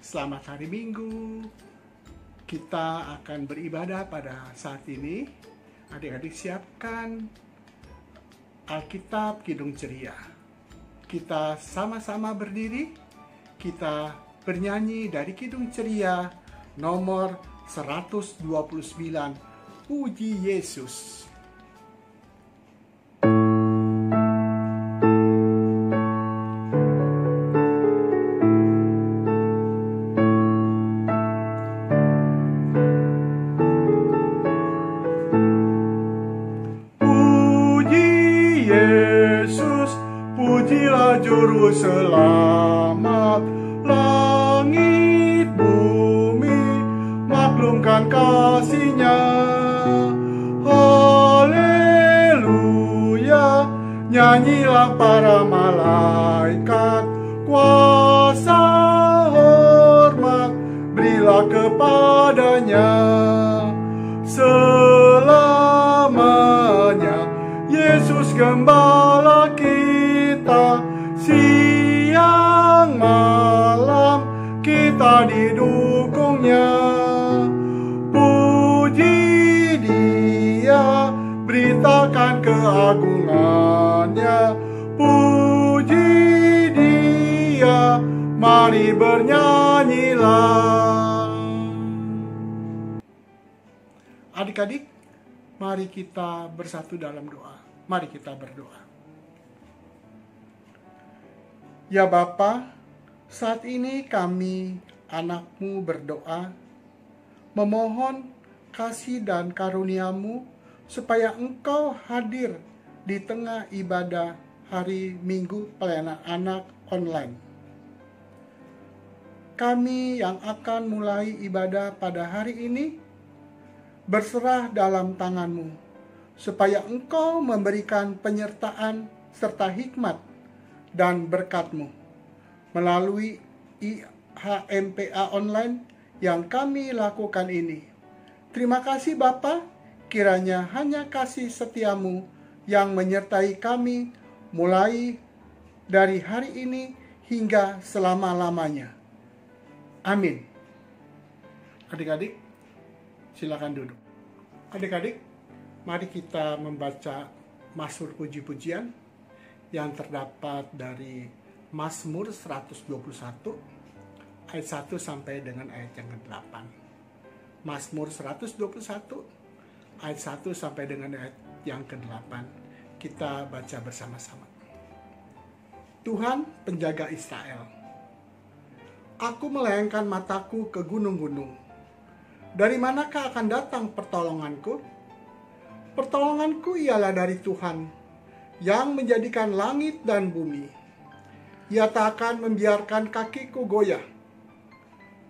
Selamat hari Minggu. Kita akan beribadah pada saat ini. Adik-adik siapkan Alkitab Kidung Ceria. Kita sama-sama berdiri. Kita bernyanyi dari Kidung Ceria nomor 129. Puji Yesus. Pujilah Juru Selamat, langit bumi maklumkan kasih-Nya. Haleluya, nyanyilah para malaikat, kuasa hormat berilah kepadanya. Selamanya Yesus Gembala kita, siang malam kita didukungnya. Puji Dia, beritakan keagungannya. Puji Dia, mari bernyanyilah. Adik-adik, mari kita bersatu dalam doa. Mari kita berdoa. Ya Bapa, saat ini kami anak-Mu berdoa, memohon kasih dan karunia-Mu supaya Engkau hadir di tengah ibadah hari Minggu Pelayanan Anak online. Kami yang akan mulai ibadah pada hari ini berserah dalam tangan-Mu, supaya Engkau memberikan penyertaan serta hikmat dan berkat-Mu melalui IHMPA online yang kami lakukan ini. Terima kasih Bapa, kiranya hanya kasih setia-Mu yang menyertai kami mulai dari hari ini hingga selama-lamanya. Amin. Adik-adik, silakan duduk. Adik-adik, mari kita membaca Mazmur puji-pujian yang terdapat dari Mazmur 121 ayat 1 sampai dengan ayat yang ke-8. Mazmur 121 ayat 1 sampai dengan ayat yang ke-8. Kita baca bersama-sama. Tuhan penjaga Israel, aku melayangkan mataku ke gunung-gunung. Dari manakah akan datang pertolonganku? Pertolonganku ialah dari Tuhan yang menjadikan langit dan bumi. Ia tak akan membiarkan kakiku goyah.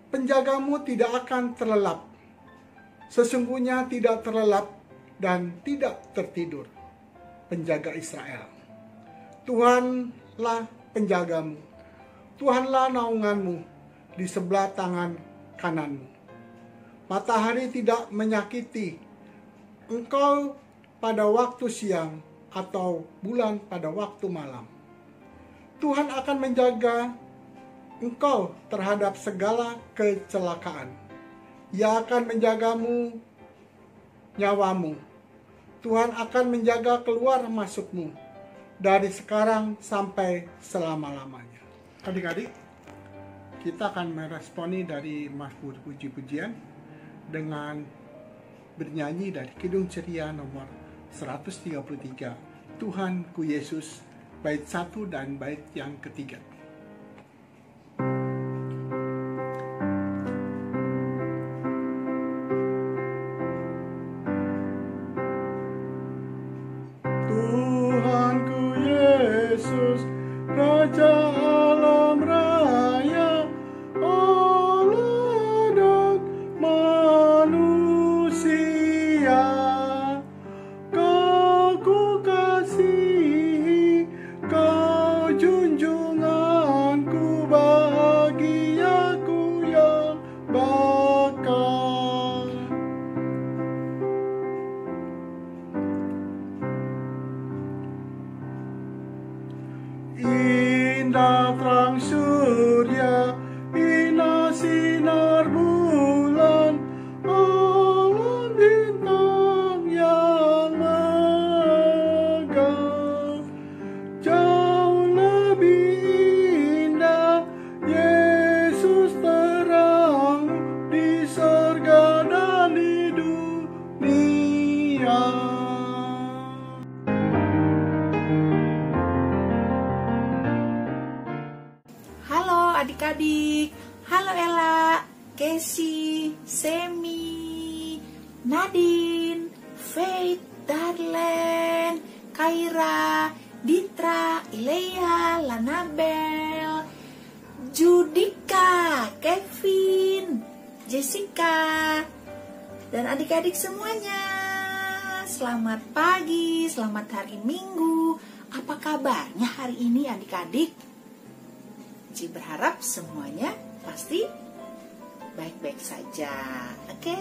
Penjagamu tidak akan terlelap. Sesungguhnya tidak terlelap dan tidak tertidur. Penjaga Israel. Tuhanlah penjagamu. Tuhanlah naunganmu di sebelah tangan kananmu. Matahari tidak menyakiti engkau pada waktu siang, atau bulan pada waktu malam. Tuhan akan menjaga engkau terhadap segala kecelakaan. Ia akan menjagamu, nyawamu. Tuhan akan menjaga keluar masukmu dari sekarang sampai selama-lamanya. Adik-adik, kita akan meresponi dari Mazmur puji-pujian dengan bernyanyi dari Kidung Ceria nomor 133, Tuhanku Yesus, bait 1 dan bait yang ketiga. Tuhanku Yesus, Raja alam raya, Allah dan manusia. Indah terang surya, indah adik-adik. Halo Ella, Casey, Semi, Nadine, Faith, Darlen, Kaira, Ditra, Ilea, Lanabel, Judika, Kevin, Jessica, dan adik-adik semuanya. Selamat pagi, selamat hari Minggu. Apa kabarnya hari ini adik-adik? Ci berharap semuanya pasti baik-baik saja. Oke?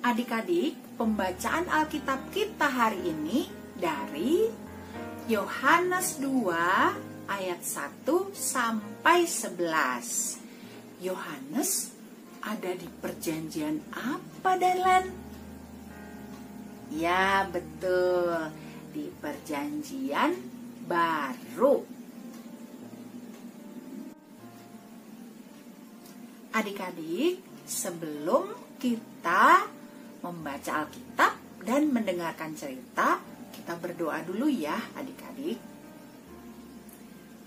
Adik-adik, pembacaan Alkitab kita hari ini dari Yohanes 2 ayat 1 sampai 11. Yohanes ada di perjanjian apa, Darlen? Ya, betul. Di perjanjian baru. Adik-adik, sebelum kita membaca Alkitab dan mendengarkan cerita, kita berdoa dulu ya adik-adik.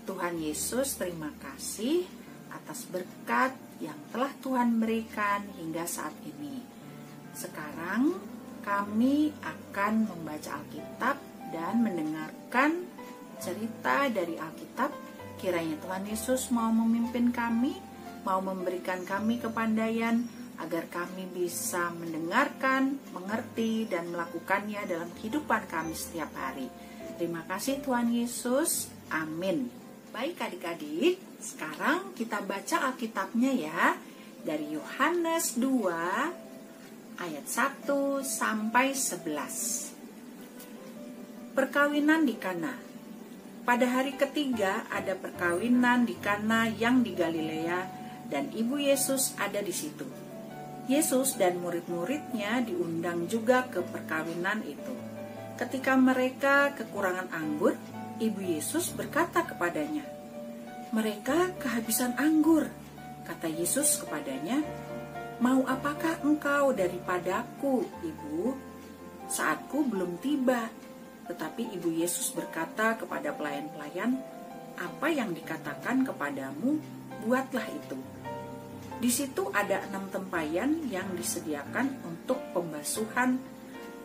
Tuhan Yesus, terima kasih atas berkat yang telah Tuhan berikan hingga saat ini. Sekarang kami akan membaca Alkitab dan mendengarkan cerita dari Alkitab. Kiranya Tuhan Yesus mau memimpin kami, mau memberikan kami kepandaian agar kami bisa mendengarkan, mengerti, dan melakukannya dalam kehidupan kami setiap hari. Terima kasih Tuhan Yesus. Amin. Baik adik-adik, sekarang kita baca Alkitabnya ya. Dari Yohanes 2 ayat 1 sampai 11. Perkawinan di Kana. Pada hari ketiga ada perkawinan di Kana yang di Galilea, dan ibu Yesus ada di situ. Yesus dan murid-muridnya diundang juga ke perkawinan itu. Ketika mereka kekurangan anggur, ibu Yesus berkata kepadanya, "Mereka kehabisan anggur." Kata Yesus kepadanya, "Mau apakah engkau daripadaku, ibu? Saatku belum tiba." Tetapi ibu Yesus berkata kepada pelayan-pelayan, "Apa yang dikatakan kepadamu, buatlah itu." Di situ ada 6 tempayan yang disediakan untuk pembasuhan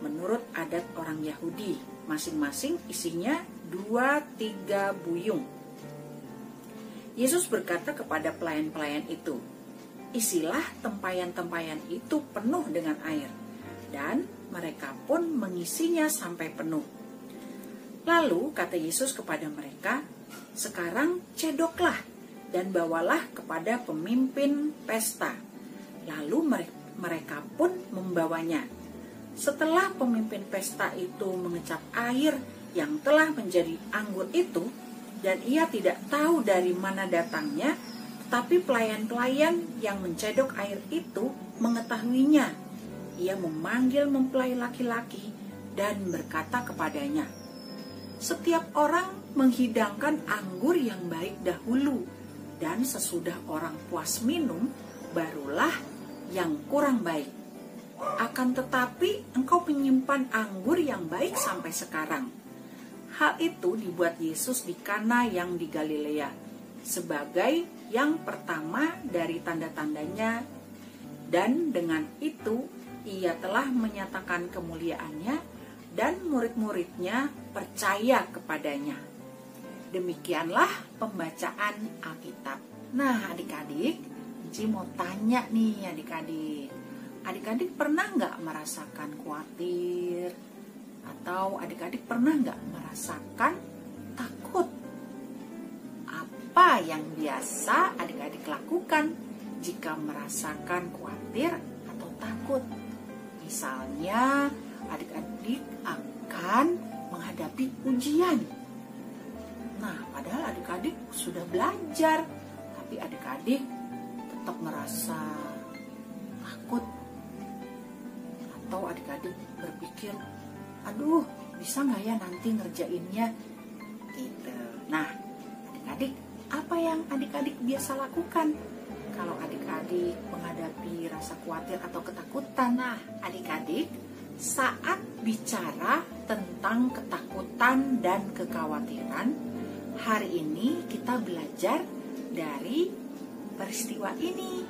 menurut adat orang Yahudi. Masing-masing isinya 2-3 buyung. Yesus berkata kepada pelayan-pelayan itu, "Isilah tempayan-tempayan itu penuh dengan air." Dan mereka pun mengisinya sampai penuh. Lalu kata Yesus kepada mereka, "Sekarang cedoklah dan bawalah kepada pemimpin pesta." Lalu mereka pun membawanya. Setelah pemimpin pesta itu mengecap air yang telah menjadi anggur itu, dan ia tidak tahu dari mana datangnya, tetapi pelayan-pelayan yang mencedok air itu mengetahuinya. Ia memanggil mempelai laki-laki dan berkata kepadanya, "Setiap orang menghidangkan anggur yang baik dahulu, dan sesudah orang puas minum, barulah yang kurang baik. Akan tetapi engkau menyimpan anggur yang baik sampai sekarang." Hal itu dibuat Yesus di Kana yang di Galilea, sebagai yang pertama dari tanda-tandanya, dan dengan itu ia telah menyatakan kemuliaannya, dan murid-muridnya percaya kepadanya. Demikianlah pembacaan Alkitab. Nah adik-adik, Ji mau tanya nih adik-adik. Adik-adik pernah nggak merasakan khawatir? Atau adik-adik pernah nggak merasakan takut? Apa yang biasa adik-adik lakukan jika merasakan khawatir atau takut? Misalnya adik-adik akan menghadapi ujian. Nah, padahal adik-adik sudah belajar, tapi adik-adik tetap merasa takut. Atau adik-adik berpikir, "Aduh, bisa nggak ya nanti ngerjainnya?" Gitu. Nah, adik-adik, apa yang adik-adik biasa lakukan kalau adik-adik menghadapi rasa khawatir atau ketakutan? Nah, adik-adik saat bicara tentang ketakutan dan kekhawatiran, hari ini kita belajar dari peristiwa ini.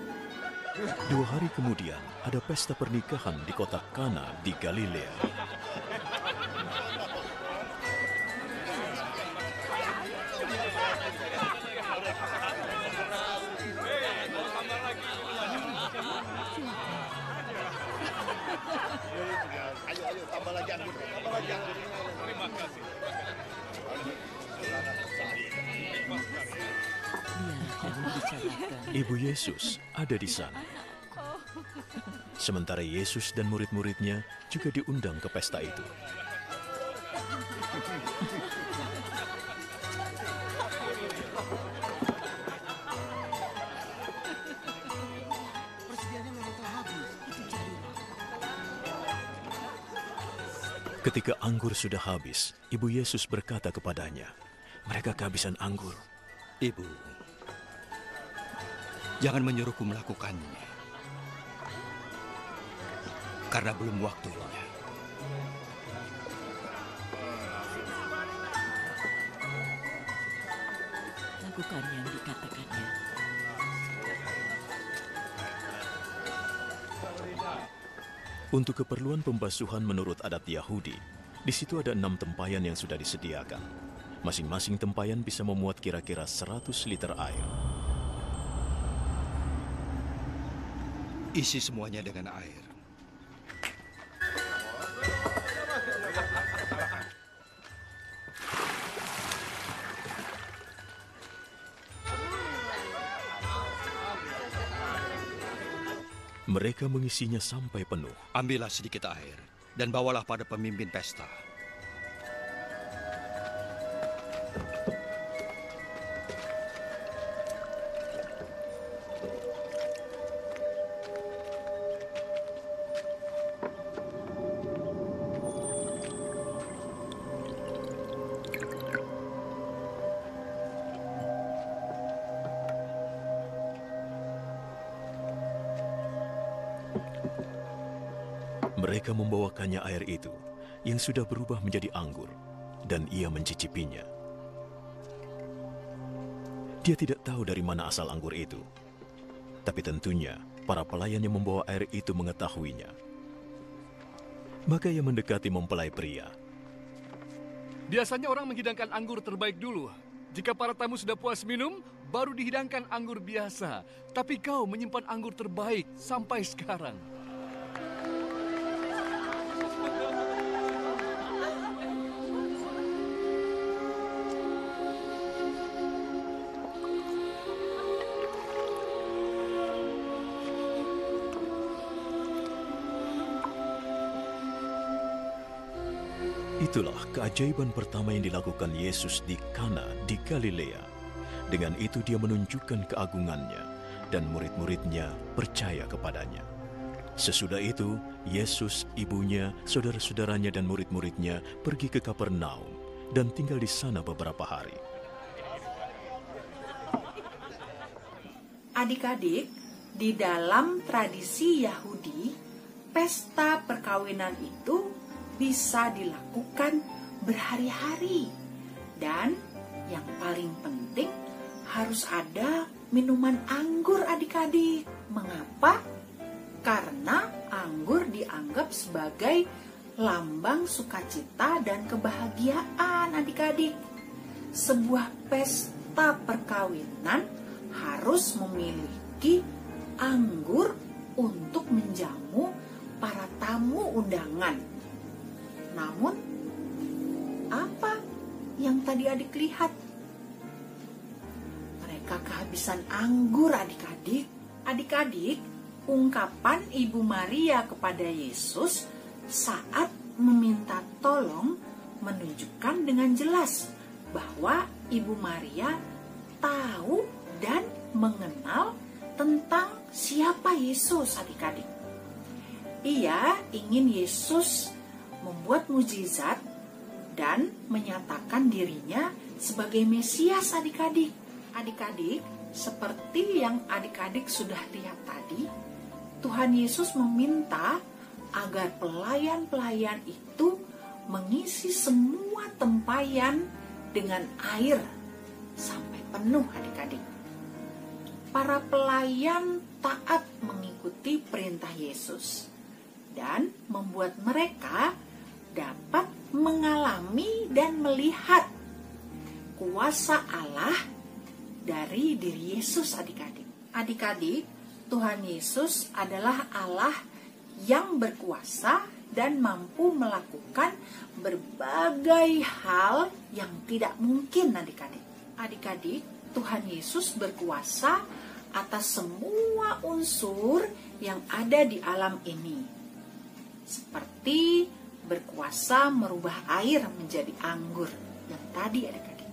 2 hari kemudian, ada pesta pernikahan di kota Kana di Galilea. Ibu Yesus ada di sana. Sementara Yesus dan murid-muridnya juga diundang ke pesta itu. Ketika anggur sudah habis, Ibu Yesus berkata kepadanya, "Mereka kehabisan anggur." Ibu, jangan menyuruhku melakukannya, karena belum waktunya. Lakukan yang dikatakannya. Untuk keperluan pembasuhan menurut adat Yahudi, di situ ada 6 tempayan yang sudah disediakan. Masing-masing tempayan bisa memuat kira-kira 100 liter air. Isi semuanya dengan air. Mereka mengisinya sampai penuh. Ambillah sedikit air dan bawalah pada pemimpin pesta. Mereka membawakannya air itu, yang sudah berubah menjadi anggur, dan ia mencicipinya. Dia tidak tahu dari mana asal anggur itu, tapi tentunya para pelayan yang membawa air itu mengetahuinya. Maka ia mendekati mempelai pria. Biasanya orang menghidangkan anggur terbaik dulu. Jika para tamu sudah puas minum, baru dihidangkan anggur biasa. Tapi kau menyimpan anggur terbaik sampai sekarang. Itulah keajaiban pertama yang dilakukan Yesus di Kana di Galilea. Dengan itu dia menunjukkan keagungannya, dan murid-muridnya percaya kepadanya. Sesudah itu, Yesus, ibunya, saudara-saudaranya dan murid-muridnya pergi ke Kapernaum dan tinggal di sana beberapa hari. Adik-adik, di dalam tradisi Yahudi, pesta perkawinan itu bisa dilakukan berhari-hari. Dan yang paling penting harus ada minuman anggur adik-adik. Mengapa? Karena anggur dianggap sebagai lambang sukacita dan kebahagiaan adik-adik. Sebuah pesta perkawinan harus memiliki anggur untuk menjamu para tamu undangan. Namun, apa yang tadi adik lihat? Mereka kehabisan anggur adik-adik. Adik-adik, ungkapan Ibu Maria kepada Yesus saat meminta tolong menunjukkan dengan jelas bahwa Ibu Maria tahu dan mengenal tentang siapa Yesus adik-adik. Ia ingin Yesus membuat mukjizat dan menyatakan dirinya sebagai Mesias adik-adik. Adik-adik, seperti yang adik-adik sudah lihat tadi, Tuhan Yesus meminta agar pelayan-pelayan itu mengisi semua tempayan dengan air sampai penuh adik-adik. Para pelayan taat mengikuti perintah Yesus dan membuat mereka dapat mengalami dan melihat kuasa Allah dari diri Yesus adik-adik. Adik-adik, Tuhan Yesus adalah Allah yang berkuasa dan mampu melakukan berbagai hal yang tidak mungkin adik-adik. Adik-adik, Tuhan Yesus berkuasa atas semua unsur yang ada di alam ini. Seperti berkuasa merubah air menjadi anggur yang tadi adik-adik.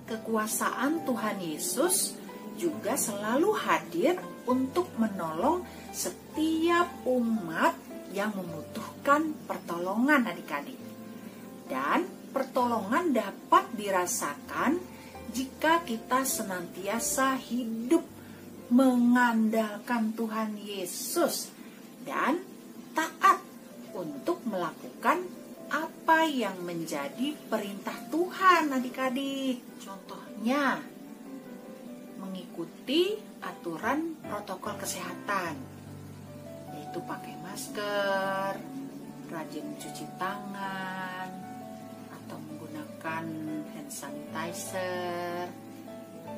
Kekuasaan Tuhan Yesus juga selalu hadir untuk menolong setiap umat yang membutuhkan pertolongan adik-adik. Dan pertolongan dapat dirasakan jika kita senantiasa hidup mengandalkan Tuhan Yesus dan taat untuk melakukan apa yang menjadi perintah Tuhan adik-adik. Contohnya, mengikuti aturan protokol kesehatan, yaitu pakai masker, rajin mencuci tangan, atau menggunakan hand sanitizer,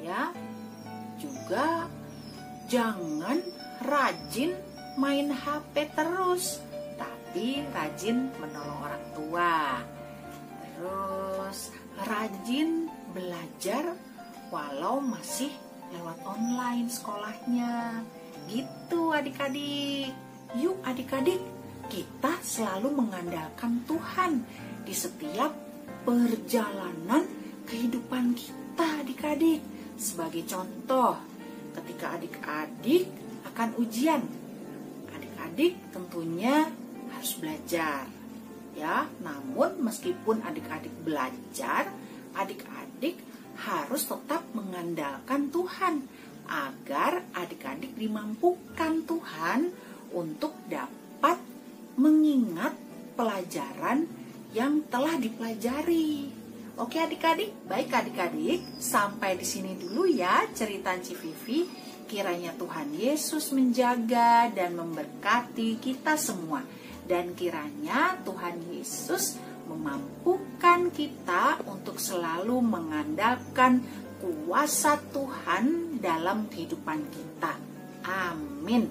ya. Juga jangan rajin main HP terus, tapi rajin menolong orang tua. Terus rajin belajar walau masih lewat online sekolahnya. Gitu adik-adik. Yuk adik-adik, kita selalu mengandalkan Tuhan di setiap perjalanan kehidupan kita adik-adik. Sebagai contoh, ketika adik-adik akan ujian, adik-adik tentunya harus belajar, ya. Namun meskipun adik-adik belajar, adik-adik harus tetap mengandalkan Tuhan agar adik-adik dimampukan Tuhan untuk dapat mengingat pelajaran yang telah dipelajari. Oke adik-adik, baik adik-adik, sampai di sini dulu ya cerita Civivi. Kiranya Tuhan Yesus menjaga dan memberkati kita semua. Dan kiranya Tuhan Yesus memampukan kita untuk selalu mengandalkan kuasa Tuhan dalam kehidupan kita. Amin.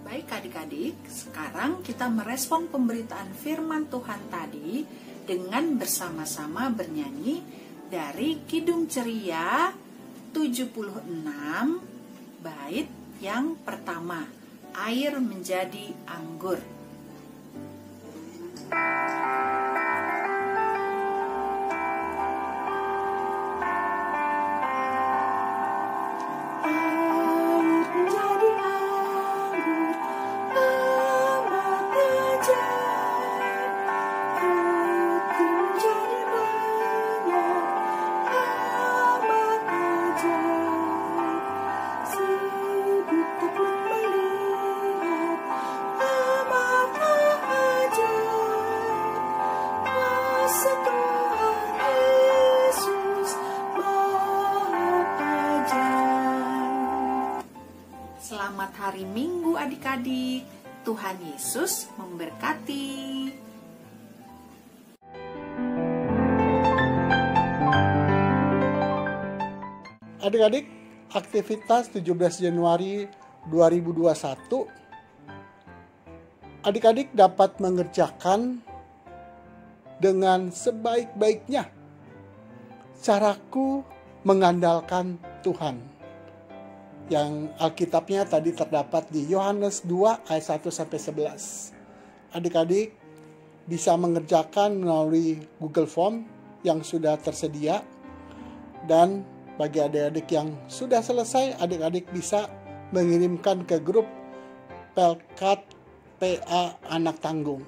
Baik adik-adik, sekarang kita merespon pemberitaan firman Tuhan tadi dengan bersama-sama bernyanyi dari Kidung Ceria 76 bait yang pertama, Air Menjadi Anggur. Selamat hari Minggu adik-adik. Tuhan Yesus memberkati. Adik-adik, aktivitas 17 Januari 2021, adik-adik dapat mengerjakan dengan sebaik-baiknya. Caraku mengandalkan Tuhan. Yang Alkitabnya tadi terdapat di Yohanes 2 ayat 1-11. Adik-adik bisa mengerjakan melalui Google Form yang sudah tersedia. Dan bagi adik-adik yang sudah selesai, adik-adik bisa mengirimkan ke grup Pelkat PA Anak Tanggung.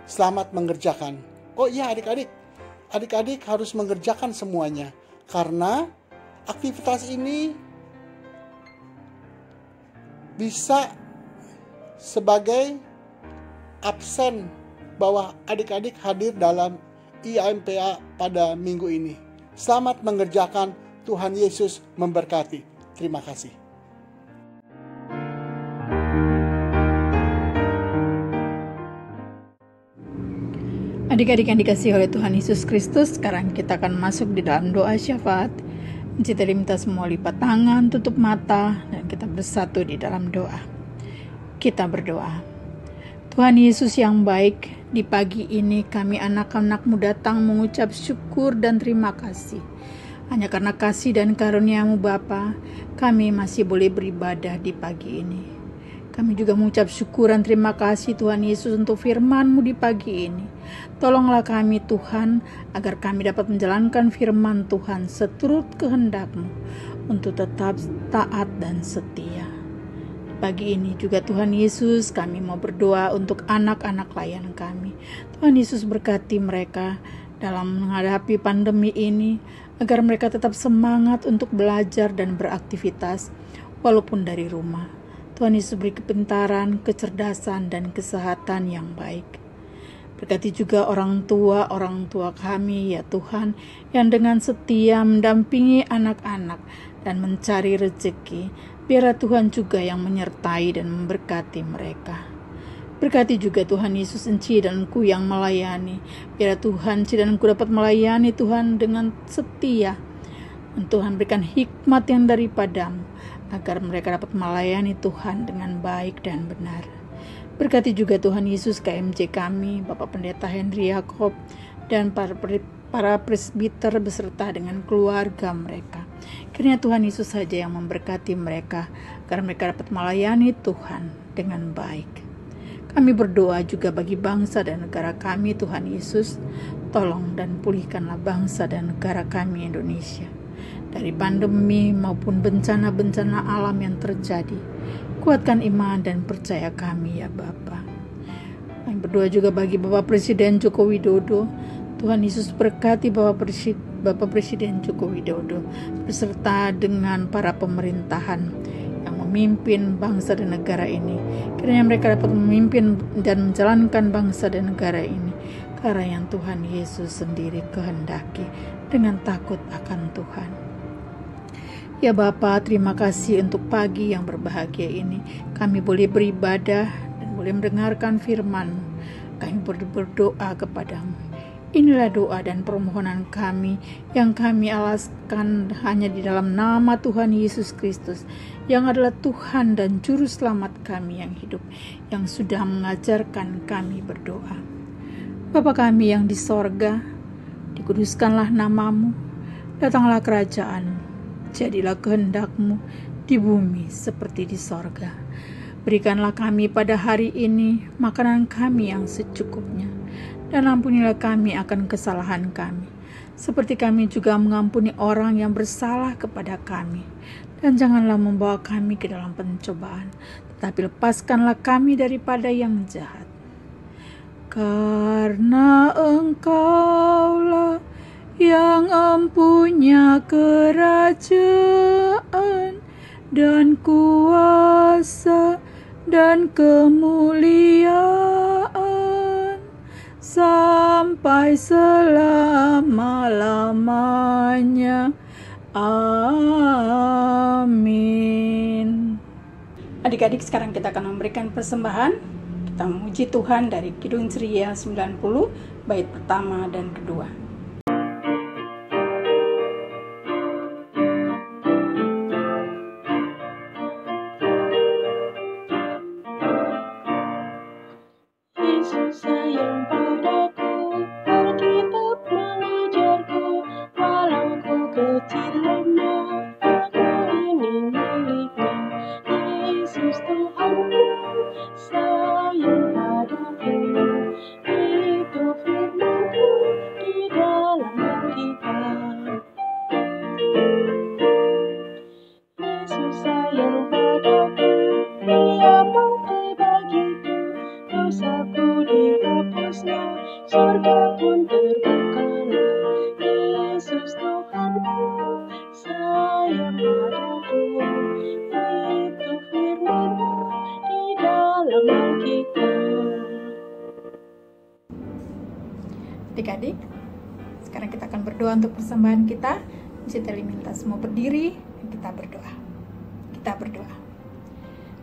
Selamat mengerjakan. Oh iya adik-adik harus mengerjakan semuanya. Karena aktivitas ini bisa sebagai absen bahwa adik-adik hadir dalam IAMPA pada minggu ini. Selamat mengerjakan, Tuhan Yesus memberkati. Terima kasih. Adik-adik yang dikasihi oleh Tuhan Yesus Kristus, sekarang kita akan masuk di dalam doa syafaat. Kita minta semua lipat tangan, tutup mata, dan kita bersatu di dalam doa. Kita berdoa. Tuhan Yesus yang baik, di pagi ini kami anak-anak-Mu datang mengucap syukur dan terima kasih. Hanya karena kasih dan karunia-Mu Bapa, kami masih boleh beribadah di pagi ini. Kami juga mengucap syukur dan terima kasih Tuhan Yesus untuk firman-Mu di pagi ini. Tolonglah kami Tuhan, agar kami dapat menjalankan firman Tuhan seturut kehendak-Mu, untuk tetap taat dan setia. Pagi ini juga Tuhan Yesus, kami mau berdoa untuk anak-anak layan kami. Tuhan Yesus berkati mereka dalam menghadapi pandemi ini, agar mereka tetap semangat untuk belajar dan beraktivitas, walaupun dari rumah. Tuhan Yesus beri kepintaran, kecerdasan, dan kesehatan yang baik. Berkati juga orang tua kami, ya Tuhan, yang dengan setia mendampingi anak-anak dan mencari rezeki. Biarlah Tuhan juga yang menyertai dan memberkati mereka. Berkati juga Tuhan Yesus Enci dan Engku yang melayani. Biarlah Tuhan Enci dan Engku dapat melayani Tuhan dengan setia. Dan Tuhan berikan hikmat yang daripada-Mu, agar mereka dapat melayani Tuhan dengan baik dan benar. Berkati juga Tuhan Yesus KMJ kami, Bapak Pendeta Henry Yakob, dan para presbiter beserta dengan keluarga mereka. Kiranya Tuhan Yesus saja yang memberkati mereka, agar mereka dapat melayani Tuhan dengan baik. Kami berdoa juga bagi bangsa dan negara kami, Tuhan Yesus. Tolong dan pulihkanlah bangsa dan negara kami Indonesia dari pandemi maupun bencana-bencana alam yang terjadi. Kuatkan iman dan percaya kami, ya Bapa. Kami berdoa juga bagi Bapak Presiden Joko Widodo. Tuhan Yesus berkati Bapak Presiden Joko Widodo beserta dengan para pemerintahan yang memimpin bangsa dan negara ini. Kiranya mereka dapat memimpin dan menjalankan bangsa dan negara ini karena yang Tuhan Yesus sendiri kehendaki, dengan takut akan Tuhan. Ya Bapa, terima kasih untuk pagi yang berbahagia ini. Kami boleh beribadah dan boleh mendengarkan firman-Mu. Kami berdoa kepada-Mu. Inilah doa dan permohonan kami yang kami alaskan hanya di dalam nama Tuhan Yesus Kristus, yang adalah Tuhan dan Juru Selamat kami yang hidup, yang sudah mengajarkan kami berdoa. Bapa kami yang di sorga, dikuduskanlah nama-Mu, datanglah kerajaan-Mu. Jadilah kehendak-Mu di bumi seperti di sorga. Berikanlah kami pada hari ini makanan kami yang secukupnya, dan ampunilah kami akan kesalahan kami, seperti kami juga mengampuni orang yang bersalah kepada kami. Dan janganlah membawa kami ke dalam pencobaan, tetapi lepaskanlah kami daripada yang jahat. Karena Engkaulah yang empunya kerajaan dan kuasa dan kemuliaan sampai selama-lamanya. Amin. Adik-adik, sekarang kita akan memberikan persembahan. Kita memuji Tuhan dari Kidung Ceria 90, bait pertama dan kedua. surga pun terbukalah. Yesus Tuhanku, sayang padaku. Itu firman-Mu di dalam Alkitab. Adik-adik, sekarang kita akan berdoa untuk persembahan kita. Citeli minta semua berdiri dan kita berdoa. Kita berdoa.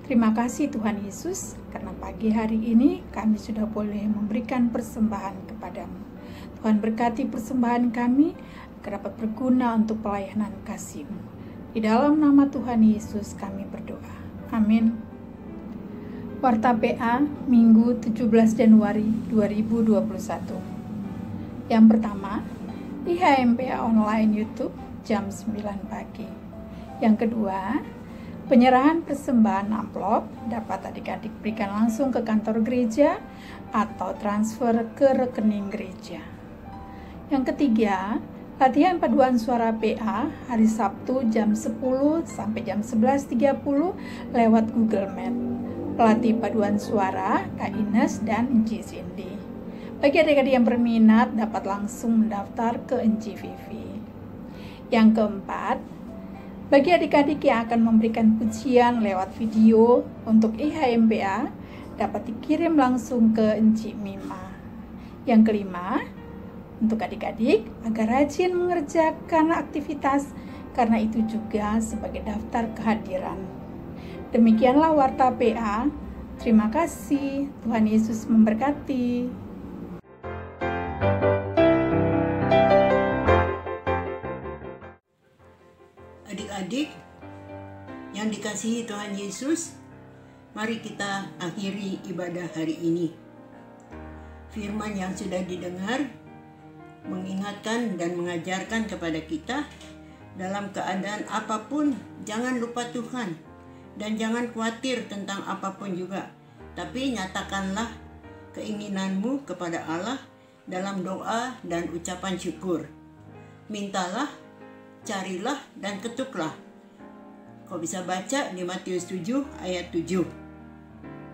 Terima kasih Tuhan Yesus, karena pagi hari ini kami sudah boleh memberikan persembahan kepadamu. Tuhan berkati persembahan kami agar dapat berguna untuk pelayanan kasih-Mu. Di dalam nama Tuhan Yesus kami berdoa. Amin. Warta PA Minggu 17 Januari 2021. Yang pertama, IHMPA online YouTube jam 9 pagi. Yang kedua, penyerahan persembahan amplop dapat adik-adik berikan langsung ke kantor gereja atau transfer ke rekening gereja. Yang ketiga, latihan paduan suara PA hari Sabtu jam 10 sampai jam 11.30 lewat Google Meet. Pelatih paduan suara Kak Ines dan Enci Cindy. Bagi adik-adik yang berminat dapat langsung mendaftar ke Enci Vivi. Yang keempat, bagi adik-adik yang akan memberikan pujian lewat video untuk IHMPA dapat dikirim langsung ke Enci Mima. Yang kelima, untuk adik-adik agar rajin mengerjakan aktivitas karena itu juga sebagai daftar kehadiran. Demikianlah Warta PA. Terima kasih. Tuhan Yesus memberkati. Adik-adik yang dikasihi Tuhan Yesus, mari kita akhiri ibadah hari ini. Firman yang sudah didengar mengingatkan dan mengajarkan kepada kita, dalam keadaan apapun jangan lupa Tuhan dan jangan khawatir tentang apapun juga, tapi nyatakanlah keinginanmu kepada Allah dalam doa dan ucapan syukur. Mintalah, carilah, dan ketuklah. Kau bisa baca di Matius 7 ayat 7.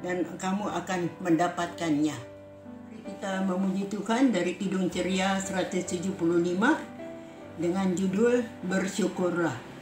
Dan kamu akan mendapatkannya. Kita memuji Tuhan dari Kidung Ceria 175 dengan judul Bersyukurlah.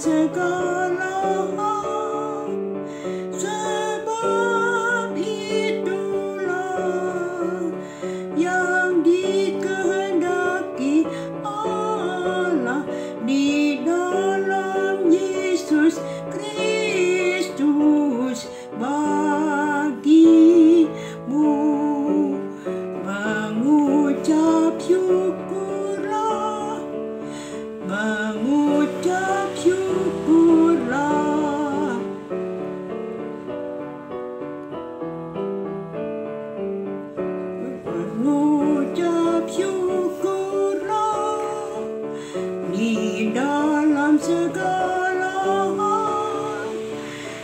Segala hal, sebab itulah yang dikehendaki Allah di dalam Yesus Kristus bagimu. Mengucap syukurlah, mengucap syukurlah. Mengucap syukurlah di dalam segala hal,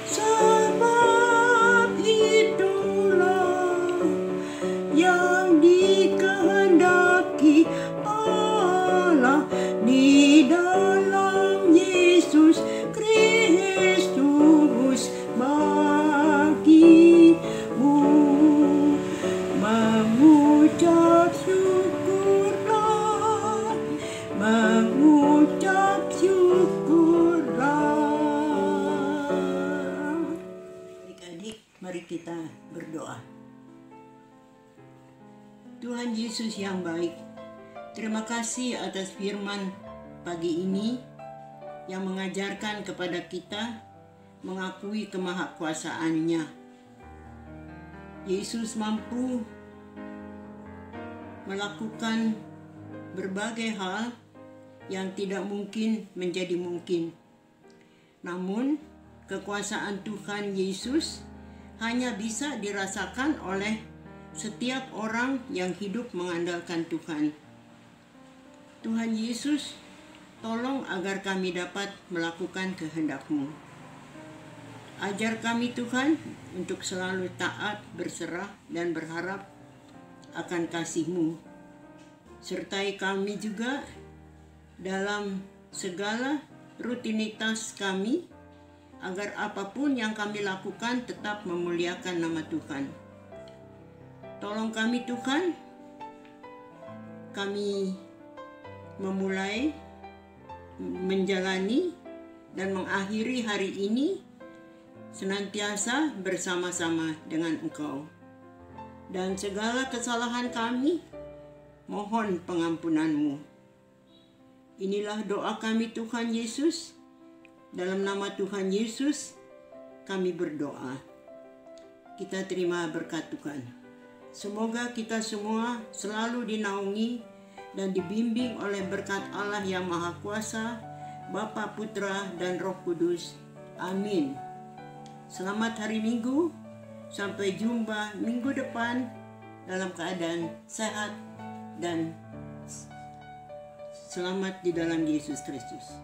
sebab itulah yang dikehendaki Allah di dalam Yesus Kristus bagimu. Mengucap syukurlah, mengucap syukurlah. Adik-adik, mari kita berdoa. Tuhan Yesus yang baik, terima kasih atas firman pagi ini yang mengajarkan kepada kita mengakui kemahakuasaan-Nya. Yesus mampu melakukan berbagai hal yang tidak mungkin menjadi mungkin. Namun, kekuasaan Tuhan Yesus hanya bisa dirasakan oleh setiap orang yang hidup mengandalkan Tuhan. Tuhan Yesus, tolong agar kami dapat melakukan kehendak-Mu. Ajar kami Tuhan untuk selalu taat, berserah, dan berharap akan kasih-Mu. Sertai kami juga dalam segala rutinitas kami, agar apapun yang kami lakukan tetap memuliakan nama Tuhan. Tolong kami Tuhan, kami memulai, menjalani, dan mengakhiri hari ini senantiasa bersama-sama dengan Engkau. Dan segala kesalahan kami, mohon pengampunan-Mu. Inilah doa kami Tuhan Yesus. Dalam nama Tuhan Yesus, kami berdoa. Kita terima berkat Tuhan. Semoga kita semua selalu dinaungi dan dibimbing oleh berkat Allah yang Maha Kuasa, Bapa, Putra, dan Roh Kudus. Amin. Selamat hari Minggu. Sampai jumpa minggu depan dalam keadaan sehat dan selamat di dalam Yesus Kristus.